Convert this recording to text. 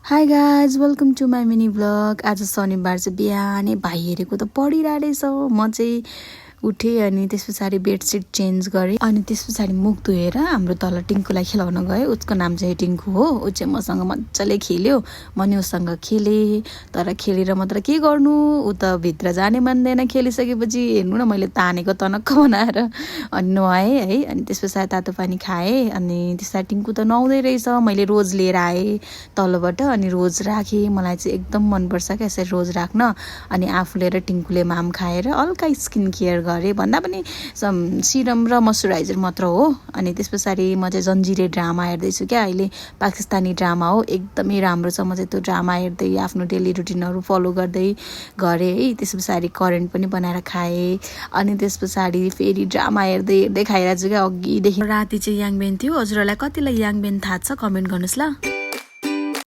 High guys welcome to my mini blog. आज शनिबार चाहिँ बिहानै भाइ हेरेको त पढिरहेछ। म चाहिँ उठेँ अनि त्यस पछाडि बेडसिट चेन्ज गरेँ अनि त्यस पछाडि मुख धोएर हाम्रो तल टिङ्कुलाई खेलाउन गएँ। उसको नाम चाहिँ टिङ्कु हो। ऊ चाहिँ मसँग मजाले खेल्यो, म नि उसँग खेलेँ। तर खेलेर मात्र के गर्नु, ऊ त भित्र जानै मान्दैन। खेलिसकेपछि हेर्नु न, मैले तानेको तनक्क बनाएर अनि नुहाएँ है। अनि त्यस पछाडि तातो पानी खाएँ अनि त्यसलाई टिङ्कु त नुहाउँदै रहेछ। मैले रोज लिएर आएँ तलबाट अनि रोज राखेँ। मलाई चाहिँ एकदम मनपर्छ क्या यसरी रोज राख्न। अनि आफूले र टिङ्कुले माम खाएर हल्का स्किन केयर गरेँ भन्दा पनि सिरम र मोइस्चराइजर मात्र हो। अनि त्यस पछाडि म चाहिँ जन्जिरे ड्रामा हेर्दैछु क्या। अहिले पाकिस्तानी ड्रामा हो, एकदमै राम्रो छ। म चाहिँ त्यो ड्रामा हेर्दै आफ्नो डेली रुटिनहरू फलो गर्दै गरेँ है। त्यस पछाडि करेन्ट पनि बनाएर खाएँ अनि त्यस पछाडि फेरि ड्रामा हेर्दै हेर्दै खाइरहेको छु क्या अघिदेखि। राति चाहिँ याङबेन थियो। हजुरहरूलाई कतिलाई याङबेन थाहा छ कमेन्ट गर्नुहोस् ल।